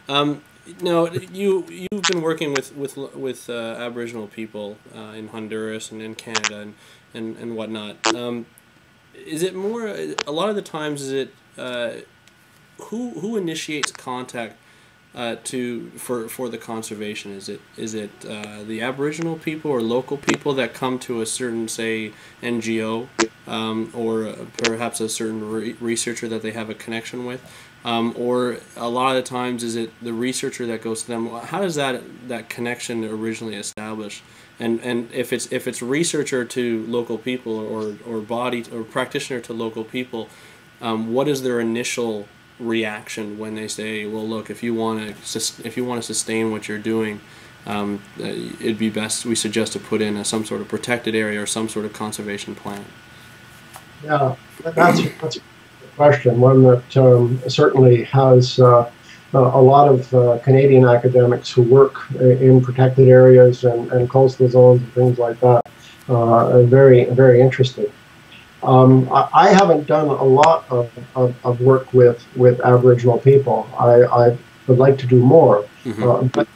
Um, Now, you've been working with Aboriginal people in Honduras and in Canada and whatnot. Is it more a lot of the times? Is it who initiates contact for the conservation? Is it the Aboriginal people or local people that come to a certain, say, NGO, or perhaps a certain researcher that they have a connection with, or a lot of the times is it the researcher that goes to them? How does that connection originally establish? And if it's researcher to local people or body or practitioner to local people, what is their initial reaction when they say, well, look, if you want to sustain what you're doing, it'd be best, we suggest, to put in some sort of protected area or some sort of conservation plan? Yeah, that's a good question, one that certainly has a lot of Canadian academics who work in protected areas and coastal zones and things like that are very, very interested. I haven't done a lot of work with Aboriginal people. I would like to do more,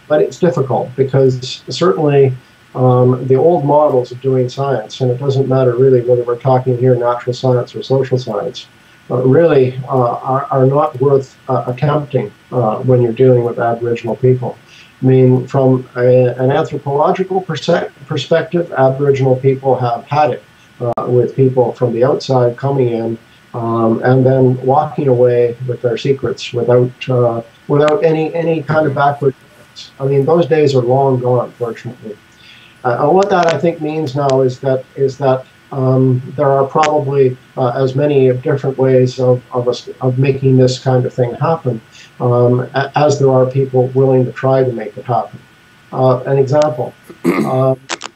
but it's difficult because certainly the old models of doing science, and it doesn't matter really whether we're talking here natural science or social science, really are not worth attempting when you're dealing with Aboriginal people. I mean, from an anthropological perspective, Aboriginal people have had it. With people from the outside coming in and then walking away with their secrets without any kind of backward. I mean, those days are long gone, fortunately. And what that I think means now is that there are probably as many different ways of making this kind of thing happen as there are people willing to try to make it happen. An example.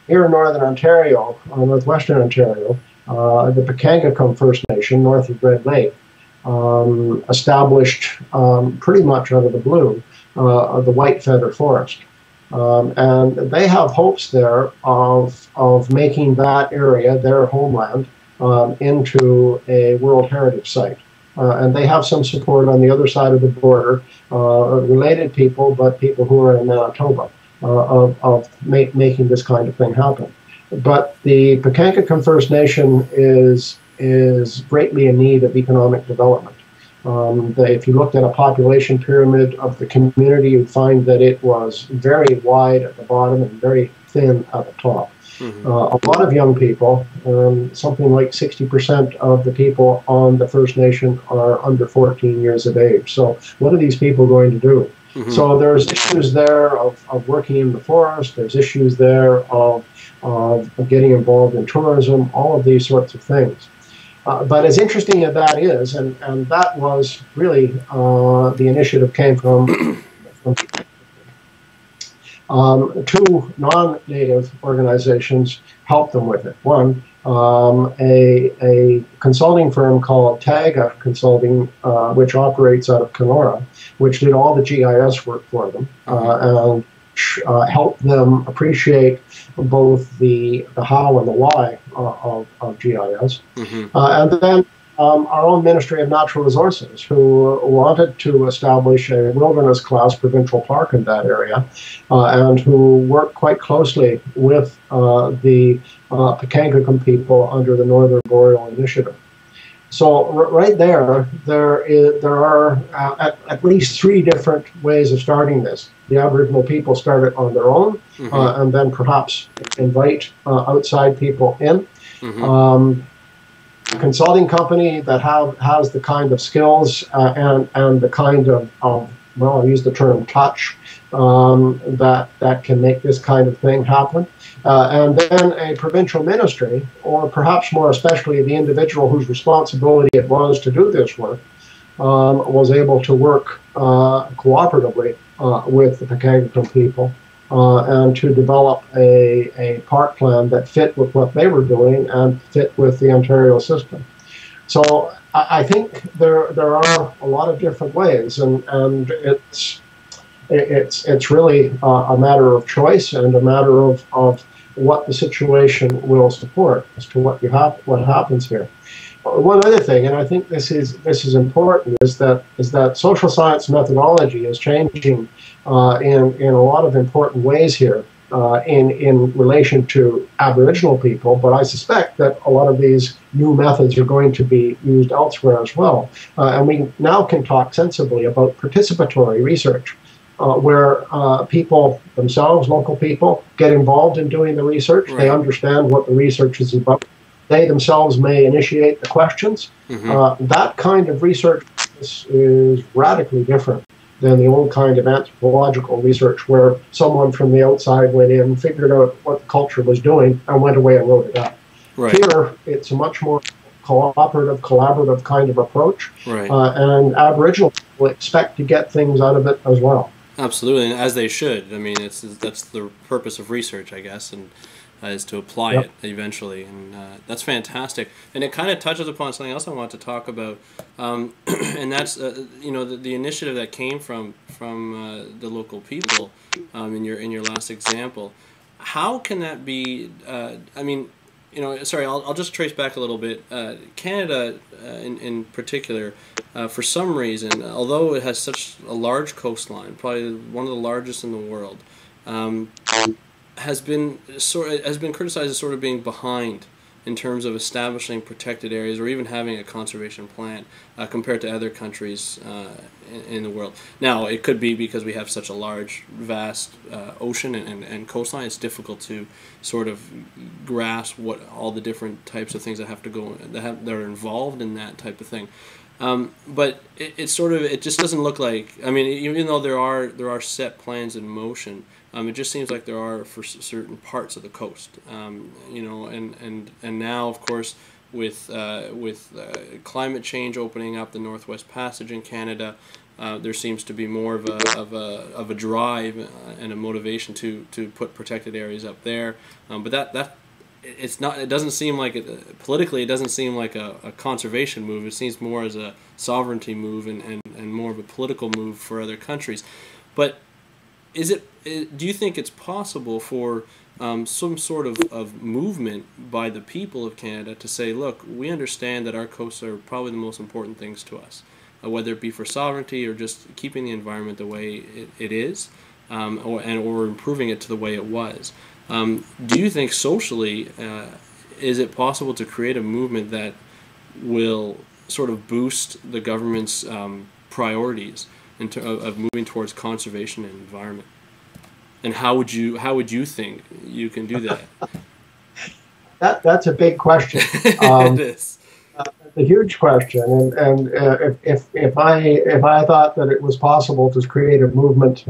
Here in Northern Ontario, Northwestern Ontario, the Pekangacum First Nation, north of Red Lake, established pretty much out of the blue the White Feather Forest. And they have hopes there of making that area, their homeland, into a World Heritage Site. And they have some support on the other side of the border, related people, but people who are in Manitoba. Of making this kind of thing happen. But the Pekangacum First Nation is greatly in need of economic development. If you looked at a population pyramid of the community, you'd find that it was very wide at the bottom and very thin at the top. A lot of young people, something like 60% of the people on the First Nation are under 14 years of age. So what are these people going to do? So there's issues there of working in the forest, there's issues there of getting involved in tourism, all of these sorts of things. But as interesting as that is, and that was really the initiative came from two non-native organizations helped them with it. One, a consulting firm called Taga Consulting, which operates out of Kenora, which did all the GIS work for them and helped them appreciate both the how and the why of GIS. And then our own Ministry of Natural Resources, who wanted to establish a wilderness class provincial park in that area, and who worked quite closely with the Pekangacum people under the Northern Boreal Initiative. So right there are at least three different ways of starting this. The Aboriginal people start it on their own, and then perhaps invite outside people in. A consulting company that has the kind of skills and the kind of well, I'll use the term touch, that can make this kind of thing happen. And then a provincial ministry, or perhaps more especially the individual whose responsibility it was to do this work, was able to work cooperatively with the Pekangacum people and to develop a park plan that fit with what they were doing and fit with the Ontario system. So I think there are a lot of different ways, and it's really a matter of choice and a matter of what the situation will support as to what happens here. One other thing, and I think this is important, is that social science methodology is changing in a lot of important ways here in relation to Aboriginal people. But I suspect that a lot of these new methods are going to be used elsewhere as well. And we now can talk sensibly about participatory research, where people themselves, local people, get involved in doing the research. Right. They understand what the research is about. They themselves may initiate the questions. Mm-hmm. That kind of research is radically different than the old kind of anthropological research where someone from the outside went in, figured out what the culture was doing, and went away and wrote it up. Right. Here, it's a much more collaborative kind of approach. Right. And Aboriginal people expect to get things out of it as well. Absolutely, and as they should. I mean, that's the purpose of research, I guess, and is to apply it eventually, and that's fantastic. And it kind of touches upon something else I want to talk about, and that's the initiative that came from the local people in your last example. How can that be? Sorry, I'll just trace back a little bit. Canada, in particular, for some reason, although it has such a large coastline, probably one of the largest in the world, has been criticized as sort of being behind in terms of establishing protected areas or even having a conservation plan compared to other countries in the world. Now, it could be because we have such a large, vast ocean and coastline. It's difficult to sort of grasp what all the different types of things that have to go that are involved in that type of thing. But it just doesn't look like. I mean, even though there are set plans in motion. It just seems like there are for certain parts of the coast, and now, of course, with climate change opening up the Northwest Passage in Canada, there seems to be more of a drive and a motivation to put protected areas up there. But that it's not. It doesn't seem like politically. It doesn't seem like a conservation move. It seems more as a sovereignty move and more of a political move for other countries. But do you think it's possible for some sort of movement by the people of Canada to say, look, we understand that our coasts are probably the most important things to us, whether it be for sovereignty or just keeping the environment the way it is, or improving it to the way it was. Do you think socially, is it possible to create a movement that will sort of boost the government's priorities of moving towards conservation and environment? And how would you think you can do that? That's a big question. It is. A huge question, and if I thought that it was possible to create a movement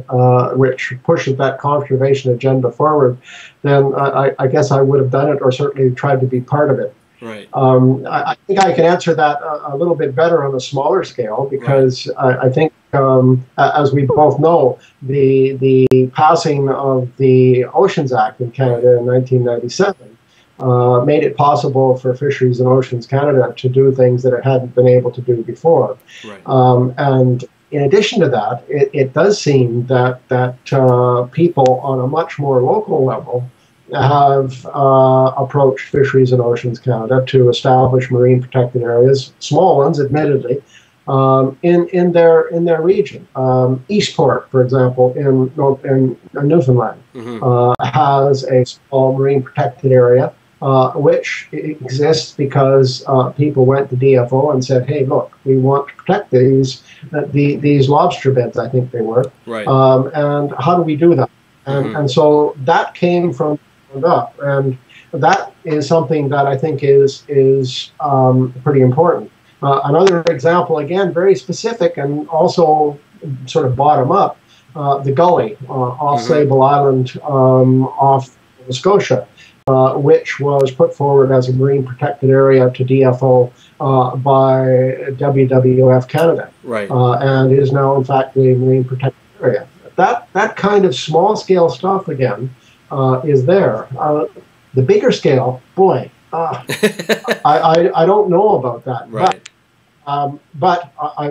which pushes that conservation agenda forward, then I guess I would have done it, or certainly tried to be part of it. Right. I think I can answer that a little bit better on a smaller scale, because I think, as we both know, the passing of the Oceans Act in Canada in 1997 made it possible for Fisheries and Oceans Canada to do things that it hadn't been able to do before. Right. And in addition to that, it does seem that people on a much more local level have approached Fisheries and Oceans Canada to establish marine protected areas, small ones, admittedly, in their region. Eastport, for example, in Newfoundland, has a small marine protected area, which exists because people went to DFO and said, "Hey, look, we want to protect these lobster beds." I think they were. Right. And how do we do that? And so that came from up, and that is something that I think is pretty important. Another example, again, very specific and also sort of bottom up, the gully off Sable Island, off Nova Scotia, which was put forward as a marine protected area to DFO by WWF Canada, right, and is now in fact a marine protected area. That kind of small scale stuff again is there. The bigger scale, boy, I don't know about that. Right. But I